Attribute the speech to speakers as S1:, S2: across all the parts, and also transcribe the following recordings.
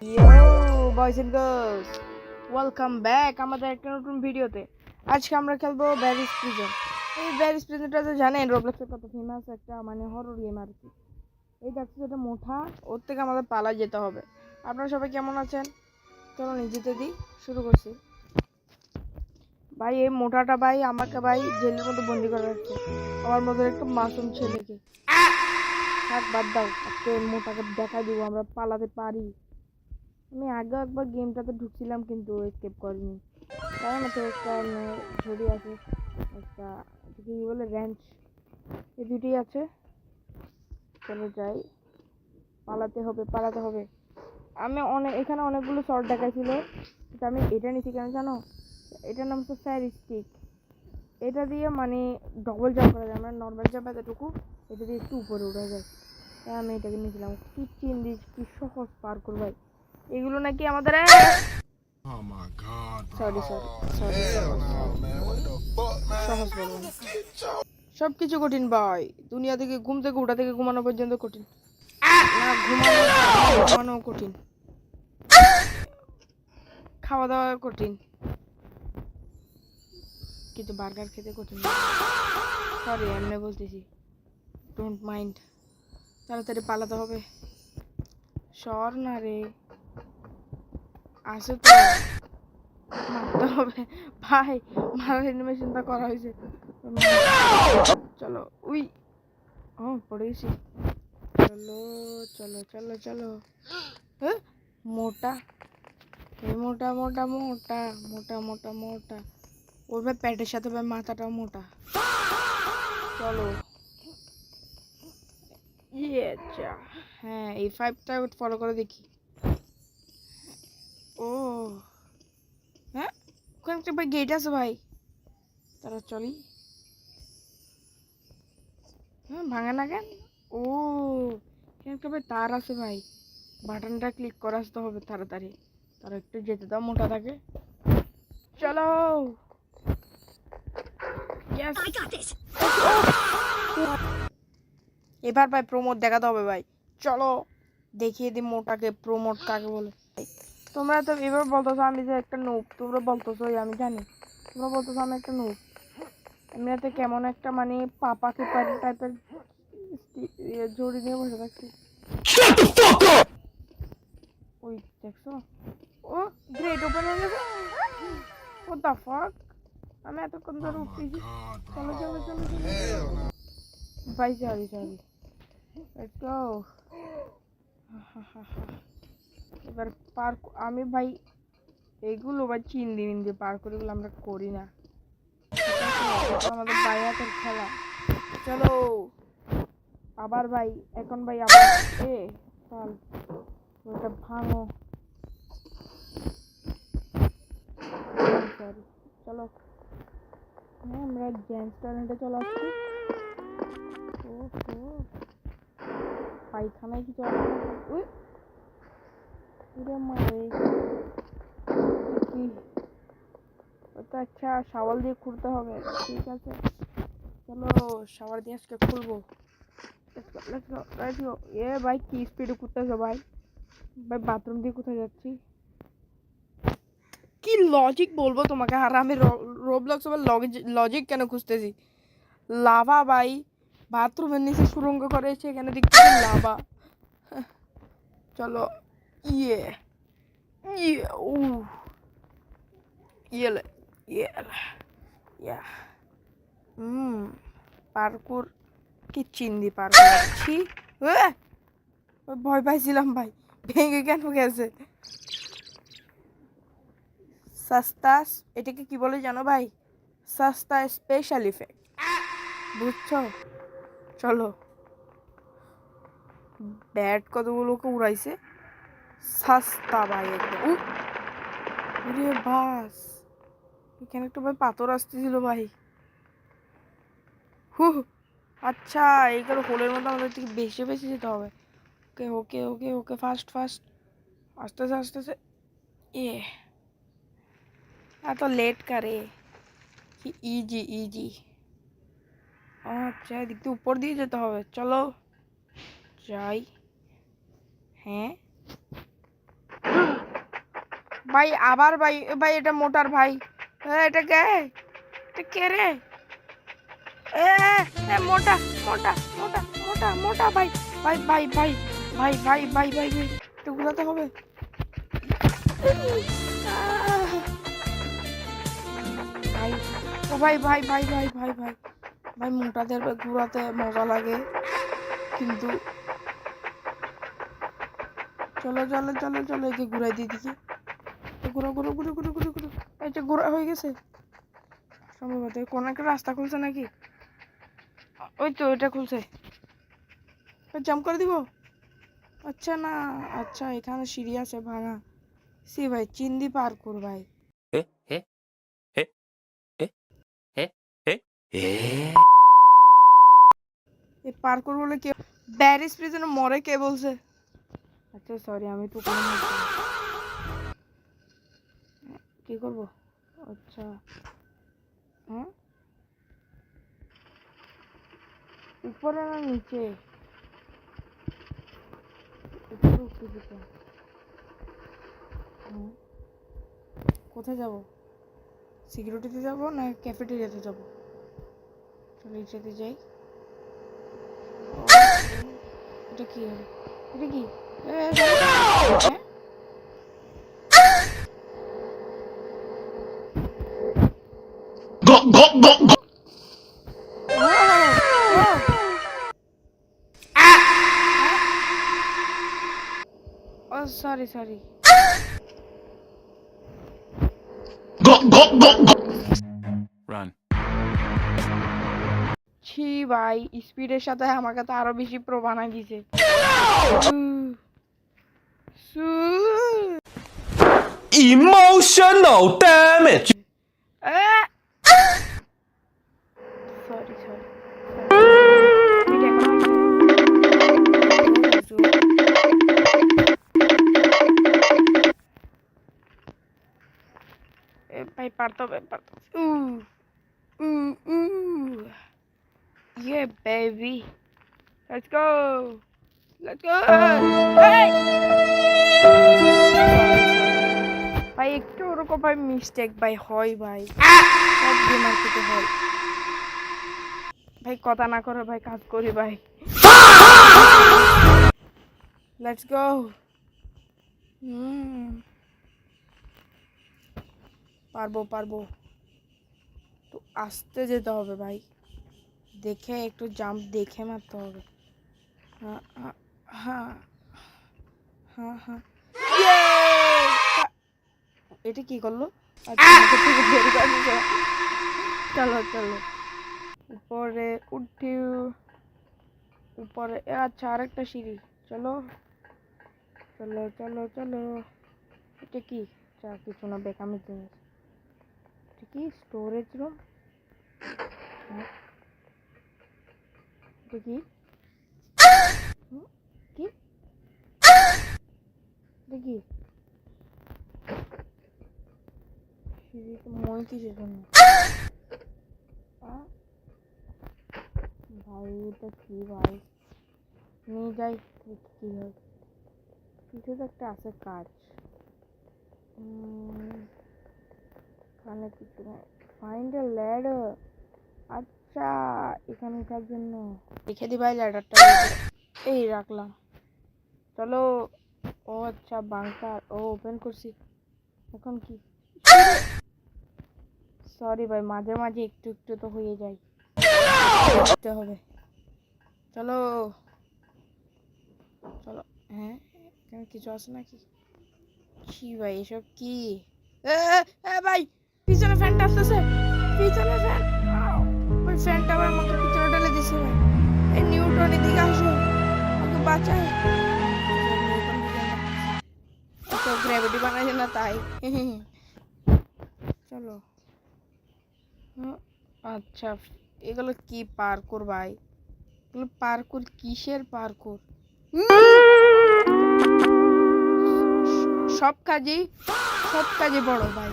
S1: Yo boys and girls, welcome back আমাদের একটা নতুন ভিডিওতে। আজকে আমরা খেলবো ব্যারিস প্রিজন। এই ব্যারিস প্রিজনটা তো জানেন রোবলক্সের কত ফেমাস একটা হরর গেম আর কি। এই দেখছি যেটা মোটা, ওর থেকে আমাদের পালা যেতে হবে। আপনারা সবাই কেমন আছেন? চলো নিজেতে দিই, শুরু করছি। ভাই এই মোটাটা ভাই আমাকে ভাই জেলের মধ্যে বন্দি করে রাখছে, আমার মতো একটা মাসুম ছেলেকে। থাক বাদ দাও, আজকে মোটাকে দেখা দিব আমরা পালাতে পারি। আমি আগেও একবার গেমটাতে ঢুকছিলাম কিন্তু এসকেপ করিনি, তাই না? তো একটা ঝুড়ি আছে, একটা কি বলে র্যাঞ্চ, এই দুটি আছে। চলে যাই, পালাতে হবে পালাতে হবে। আমি এখানে অনেকগুলো শর্ট দেখাইছিল, কিন্তু আমি এটা নিচ্ছি কেন জানো? এটার নাম হচ্ছে ফ্যারি স্টিক। এটা দিয়ে ডবল জাম্প করা যায়, আমরা নর্মাল জাম্প এতটুকু, এটা দিয়ে একটু উপরে উঠে যায়। তাই আমি এটাকে নিয়েছিলাম। কি চিন্দি, কি সহজ পার করবাই এগুলো নাকি আমাদের।
S2: Oh my god, bro.
S1: Sorry sorry sorry
S2: Hell no, man. What the fuck, man?
S1: সহজ বলবো না, সব কিছু কঠিন ভাই। দুনিয়া থেকে ঘুম থেকে উঠা থেকে ঘুমানো পর্যন্ত কঠিন। না ঘুমানো কঠিন, খাওয়া দাওয়া কঠিন, কিন্তু বার্গার খেতে কঠিন। সরি এমনি বলতেছি, ডোন্ট মাইন্ড। তাড়াতাড়ি পালাতে হবে। সর না রে, আসে তো মারতে হবে ভাই, মারার অ্যানিমেশনটা করা হয়েছে। চলো উই, ও পড়ে গেছি। চলো চলো চলো চলো। হ্যাঁ মোটা, এই মোটা মোটা মোটা মোটা মোটা মোটা, ওর ভাই প্যাটের সাথে ভাই মাথাটাও মোটা। চলো ইয়ে যা, হ্যাঁ এই 5টা ফলো করে দেখি। ও হ্যাঁ, ওখানে একটা ভাই গেট আছে ভাই, তারা চলি। হ্যাঁ ভাঙা না কেন? ও এখানে একটা ভাই তার আছে ভাই, বাটনটা ক্লিক করে আসতে হবে তাড়াতাড়ি। তারা একটু যেতে দাও, মোটা থাকে। চলো yes. এবার ভাই প্রমোট দেখাতে হবে ভাই, চলো দেখিয়ে দিই মোটাকে প্রমোট কাকে বলে। তোমরা তো এবার বলতেছো আমি যে একটা নুব, তোমরা বলতেছো আমি জানি, তোমরা বলতেছো আমি একটা নুব। এমনিতে কেমন একটা পাপা খেপারি টাইপের জড়ি নিয়ে বসে থাকছি। ওই দেখছো, ও গ্রেট ওপেন হয়ে গেছে। What the fuck? আমি এতক্ষণ ধরে উঠতেছি। চলো চলো চলো চলো ভাই, সরি সরি, লেটস গো। এবার পার আমি ভাই এইগুলো ভাই চিন্দি মিন্দি পার করে এগুলো আমরা করি না, আমাদের ভাই হাতের খেলা। চলো আবার ভাই, এখন ভাই আবার চল ওটা ভাঙো। সরি চলো, হ্যাঁ আমরা রেস্টুরেন্টে চলে আসছি। ও পায়খানায় কিছু আছে নাকি? মারে কি, ওটা আচ্ছা শাওয়াল দিয়ে খুলতে হবে, ঠিক আছে চলো শাওয়ার দিয়ে আজকে খুলবো। এ ভাই কি স্পিডে করতেছো ভাই, ভাই বাথরুম দিয়ে কোথায় যাচ্ছি? কি লজিক বলবো তোমাকে, আর আমি রোবলক্স আবার লজিক কেন খুঁজতেছি? লাভা ভাই, বাথরুমের নিচে সুরঙ্গ করেছে, এখানে দেখতেছি লাভা। চলো ইয়ে ইয়ে ও ইয়েলে ইয়েলে ইয়া পার্কুর কি চিন্দি পার করছি। ভয় পাইছিলাম ভাই, ভেঙে কেন গেছে? সস্তা, এটাকে কি বলে জানো ভাই? সস্তা স্পেশাল ইফেক্ট, বুঝছো? চলো ব্যাট কতগুলোকে উড়াইছে, সস্তা ভাই একদম। উরে বাস, এখানে একটা ভাই পাথর আসতেছিল ভাই। হু আচ্ছা এইগুলো হোলের মধ্যে আমাদের থেকে বেশি বেশি যেতে হবে। ওকে ওকে ওকে ওকে ফাস্ট ফাস্ট, আস্তে আস্তে আস্তে আস্তে। এ এত লেট করে কি? Easy easy. আচ্ছা এদিক দিয়ে উপর দিয়ে যেতে হবে, চলো যাই। হ্যাঁ ভাই আবার ভাই ভাই এটা মোটার ভাই এটা কে রে এ মোটা মোটা মোটা মোটা মোটা ভাই ভাই ভাই ভাই ভাই ভাই ভাই ভাই একটু ঘুরাতে হবে ভাই ও ভাই ভাই ভাই ভাই ভাই ভাই ভাই মোটাদের ঘুরাতে মজা লাগে কিন্তু চলো চলো চলো চলো একে ঘুরাই দিয়ে দিকে ঘুরো ঘুরো ঘুরো ঘুরো ঘুরো ঘুরো এটা ঘোরা হয়ে গেছে সম্ভবত কোনো একটা রাস্তা খুলছে নাকি ওই তো এটা খুলছে জাম্প করে দিব আচ্ছা না আচ্ছা এখানে সিঁড়ি আছে ভাঙা সি ভাই চিন্দি পার কর ভাই এই পার কর বলে কে ব্যারিস প্রিজনে মরে কে বলছে আচ্ছা সরি আমি তো কোনো কি করব আচ্ছা হ্যাঁ উপরে না নিচে উপরে উঠতে দিতে কোথায় যাব সিকিউরিটিতে যাব না ক্যাফেটেরিয়াতে যাব চলো এটাতে যাই এটা কি এটা কি Oh, sorry.
S3: Run.
S1: ছি ভাই স্পিডের সাথে আমাকে তো আরো বেশি প্রো বানাই দিছে
S3: Emotional damage.
S1: সরি ভাই পারতো Yeah, baby. Let's go. Hey! ভাই একটু ওরকম ভাই মিস্টেক ভাই হয় ভাই সব গেমার থেকে হয় ভাই কথা না করে ভাই কাজ করি ভাই লেটস গো পারবো তো আস্তে যেতে হবে ভাই দেখে একটু জাম্প দেখে মারতে হবে হ্যাঁ এটা কি করলো আচ্ছা চলো উপরে উঠি উপরে আচ্ছা আরেকটা সিঁড়ি চলো এটা কি কিছু না বেকামি জিনিস এটা কি স্টোরেজ রুম এটা কি দেখি মই কিসের জন্য ভাই এটা কি ভাই নিয়ে যাই কি হয় কিছু তো একটা আছে কাজ এখানে কিছু নেই ফাইন্ড এ ল্যাডার আচ্ছা এখানে কার জন্য লিখে দি ভাই ল্যাডারটা এই রাখলাম চলো ও আচ্ছা বাংকার ও ওপেন করছি এখন কি সরি ভাই মাঝে একটু তো হয়ে যায় করতে হবে চলো হ্যাঁ এখানে কিছু আছে নাকি কি ভাই এসব কি ভাই পিছনে ফ্যানটা আসতেছে পিছনে ফ্যান ওই ফ্যানটা আমার মতো পিছনে ঢেলে দিছে ভাই এই নিউটন এদিকে আসো আমাকে বাঁচায় তো গ্র্যাভিটি বানাইছে না তাই চলো আচ্ছা এগুলো কি পার্কুর ভাই এগুলো পার্কুর কিসের পার্কুর সব কাজে বড় ভাই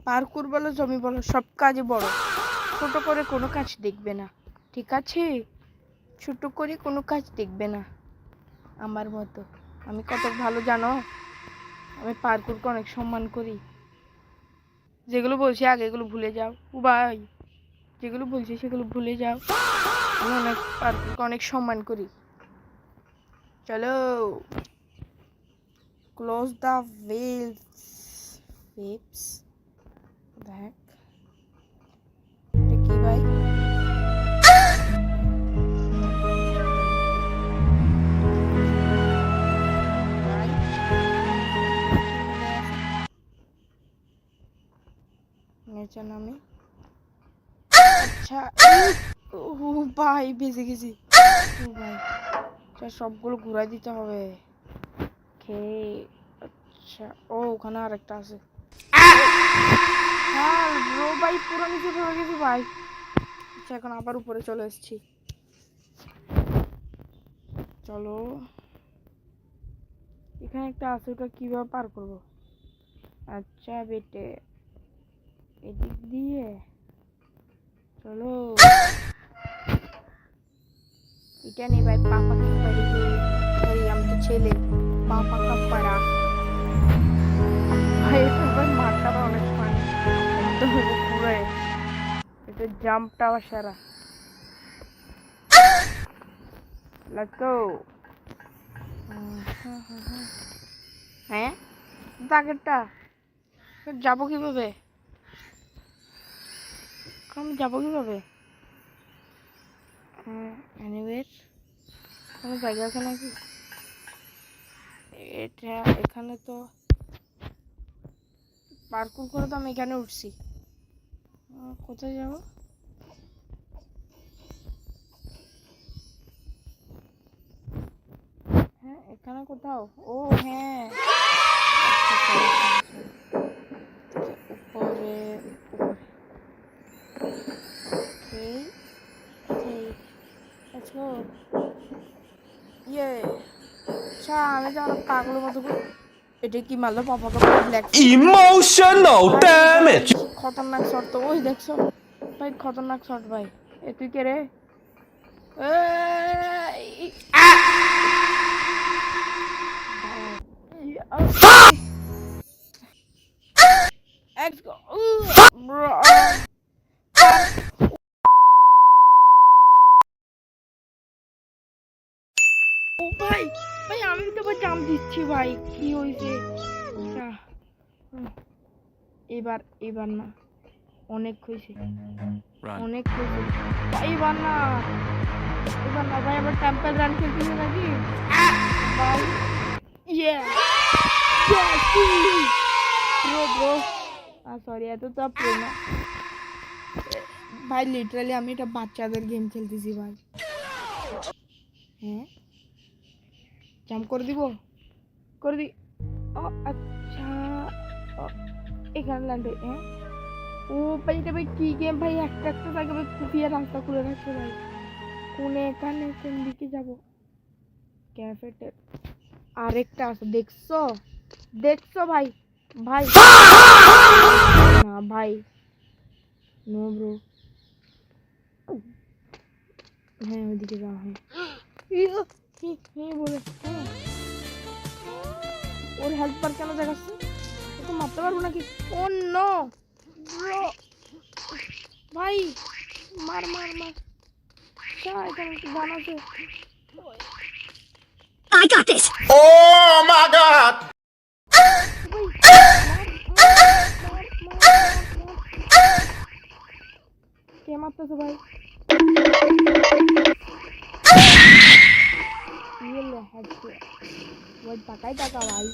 S1: পার্কুর বলো জমি বলো সব কাজে বড় ছোট করে কোনো কাজ দেখবে না ঠিক আছে ছোট করে কোনো কাজ দেখবে না আমার মতো আমি কত ভালো জানো আমি পার্কুরকে অনেক সম্মান করি। যেগুলো বলছি আগে এগুলো ভুলে যাও ও ভাই, যেগুলো বলছি সেগুলো ভুলে যাও। আমি অনেক পার্কুরকে অনেক সম্মান করি। চলো ক্লোজ দ্য ওয়েবস। দেখ এটা কি ভাই? নিচে নামি। আচ্ছা ও ভাই বেঁচে গেছি। ও ভাই আচ্ছা সবগুলো ঘুরাই দিতে হবে। ওকে আচ্ছা ও ওখানে আরেকটা আছে। হ্যাঁ ব্রো ভাই পুরো নিচে পড়ে গেছি ভাই। আচ্ছা এখন আবার উপরে চলে এসেছি। চলো এখানে একটা আছে, ওটা কিভাবে পার করব? আচ্ছা বেটে এদিক দিয়ে চলো। এটা নেই ভাই, পাপা কি পারি? সরি আমি তো ছেলে, পাপা কাপ পারা ভাই। এটা ভাই মারটা আবার অনেক ফানি, একদম পুরো এটা জাম্পটা আবার সারা। Let's go. হ্যাঁ টার্গেটটা যাবো কিভাবে? আমি যাবো কিভাবে? এনিওয়ের কোনো জায়গা আছে নাকি? এটা এখানে তো পার্কুর করে তো আমি এখানে উঠছি। কোথায় যাব? হ্যাঁ এখানে কোথাও। ও হ্যাঁ উপরে ইয়ে আচ্ছা আমি তো অনেক পাগলের মতো এটা কি মারলো পাপাকে ব্ল্যাক
S3: Emotional damage.
S1: খতরনাক শট তো ওই দেখছো ভাই, খতরনাক শট ভাই। এ তুই কে রে? ও ভাই ভাই আমি তো ভাই জাম্প দিচ্ছি ভাই, কি হয়েছে? এবার এবার না, অনেক হয়েছে
S3: Run.
S1: অনেক হয়েছে ভাই। এবার না এবার না ভাই, আবার টেম্পল রান খেলতেছি নাকি ভাই? ইয়ে ব্রো ব্রো সরি এত তো প্রো না ভাই, লিটারালি আমি এটা বাচ্চাদের গেম খেলতেছি ভাই। হ্যাঁ জাম্প করে দিব, করে দি। ও আচ্ছা ও, এখানে ল্যান্ড। হ্যাঁ ও ভাই এটা ভাই কি গেম ভাই? একটা একটা জায়গা ভাই খুফিয়া রাস্তা খুলে রাখছে ভাই। কোনে এখানে কোন দিকে যাব? ক্যাফেটে আরেকটা আছে, দেখছো দেখছো ভাই? ভাই না ভাই, নো ব্রো। হ্যাঁ ওইদিকে যাওয়া হয় বলে। ওর হেল্প বার কেন দেখাচ্ছে? ওকে মারতে পারবো নাকি? ও নো ব্রো ভাই, মার মার মার। এখানে একটু গান আছে।
S4: I got this.
S3: Oh my god.
S1: কে মারতেছে ভাই? ওই টাকাই টাকা ভাই।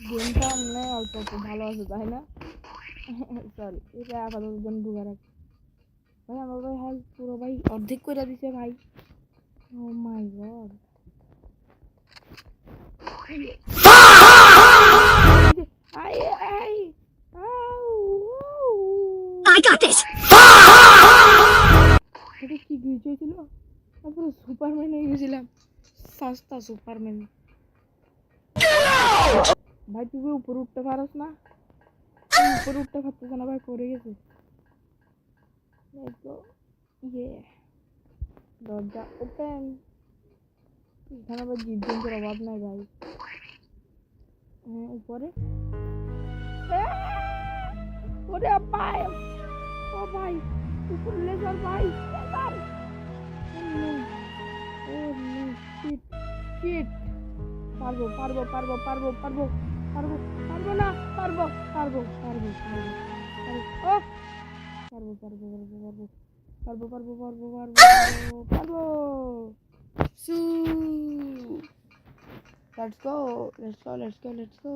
S1: গেমটা মনে হয় অল্প অল্প ভালো আছে তাই না? সরি এটা আপাতত জন ঢুকে রাখ ভাই। আমার ভাই হেল্প পুরো ভাই অর্ধেক করে দিছে ভাই। ও মাই গড
S4: I got this.
S1: এটা কি গ্লিচ হয়েছিল? পুরো সুপারম্যান হয়ে গেছিলাম, সস্তা সুপারম্যান। ভাই তুই উপরে উঠতে পারস না? উপরে উঠতে পারতেছ না ভাই, পড়ে গেছে। ইয়ে দরজা ওপেন। এখানে আবার জীবজন্তুর অভাব নাই ভাই। উপরে ওরে ভাই, ও ভাই উপরে লেজার ভাই, লেজার। ও নো শিট শিট। পারবো পারবো পারবো পারবো পারবো পারবো পারবো না পারবো পারবো পারবো পারবো ও পারবো পারবো পারবো পারবো পারবো পারবো পারবো পারবো পারবো সু let's go let's go let's go let's go.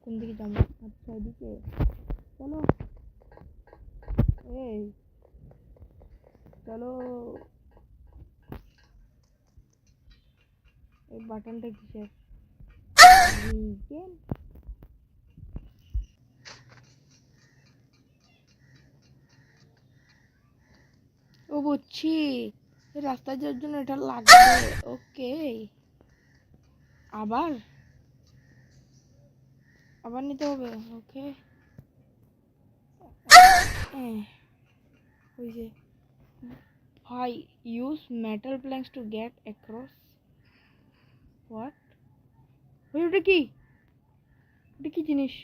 S1: কোন দিকে যাবো? আচ্ছা এদিকে চলো। এই চলো। এই বাটনটা কিসের? ও বুঝছি, এই রাস্তায় যাওয়ার জন্য এটা লাগবে। ওকে, আবার আবার নিতে হবে। ওকে ওই যে ভাই, use metal planks to get across. What? ওই ওটা কি? ওটা কি জিনিস?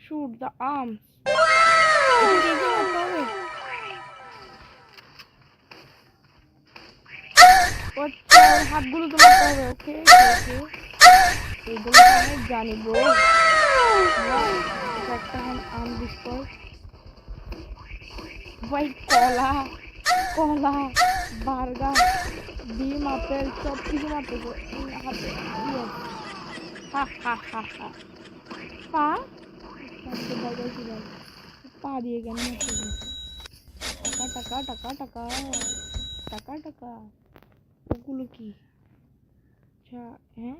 S1: Shoot the arms. হাতগুলো তো মারতে হবে। ওকে এগুলো আমি জানি ব্রো। একটা আর্ম ডিস্ট্রয়। ভাই কলা কলা বার্গার ডিম আপেল সব কিছু মারতেছে হাতে। হা হা হা হা। পা পা দিয়ে কেন মারতেছে? টাকা টাকা টাকা টাকা টাকা টাকা। ওগুলো কি? আচ্ছা হ্যাঁ,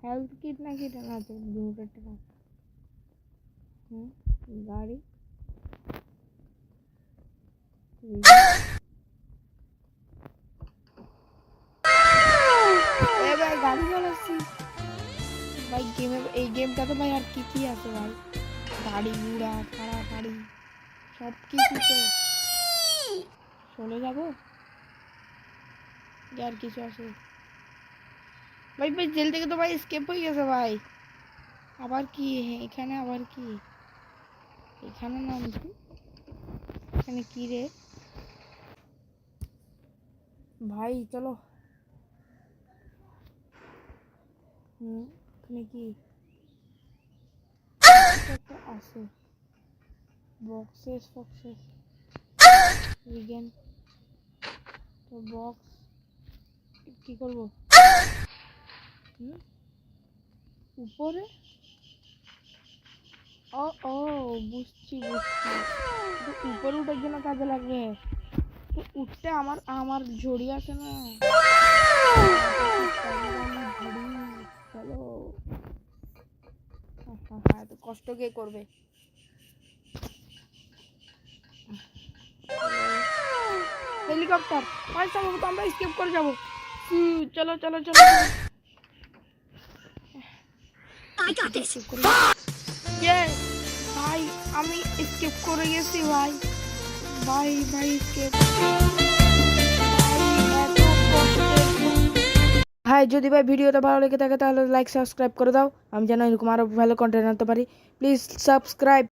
S1: হেলথ কিট নাকি এটা? না তো দুটোর টাকা। গাড়ি এবার গাড়ি চালাচ্ছি ভাই। এই গেমটা তো ভাই আর কি কি আছে ভাই? গাড়ি ঘোড়া খাড়া গাড়ি সব কিছু তো। চলে যাবো আর কিছু আছে ভাই? ভাই জেল থেকে তো ভাই স্কেপ হয়ে গেছে ভাই। আবার কি এখানে? আবার কি এখানে? নাম কি এখানে? কি রে ভাই? চলো। এখানে কি একটা আছে? বক্সেস ফক্সেস রিগেন তো বক্স কি করবো? উপরে ও ও বুঝছি বুঝছি। উপরে উঠার জন্য কাজে লাগবে। তো উঠতে আমার আমার ঝড়ি আছে না। চলো। এত কষ্ট কে করবে? হেলিকপ্টার ভাই, সম্ভবত আমরা স্কেপ করে যাবো। চলো চলো চলো।
S4: I got this.
S1: ভাই আমি স্কেপ করে গেছি ভাই। ভাই ভাই স্কেপ। ভাই যদি ভাই ভিডিওটা ভালো লেগে থাকে তাহলে লাইক সাবস্ক্রাইব করে দাও, আমি যেন এরকম আরো ভালো কন্টেন্ট আনতে পারি। Please subscribe.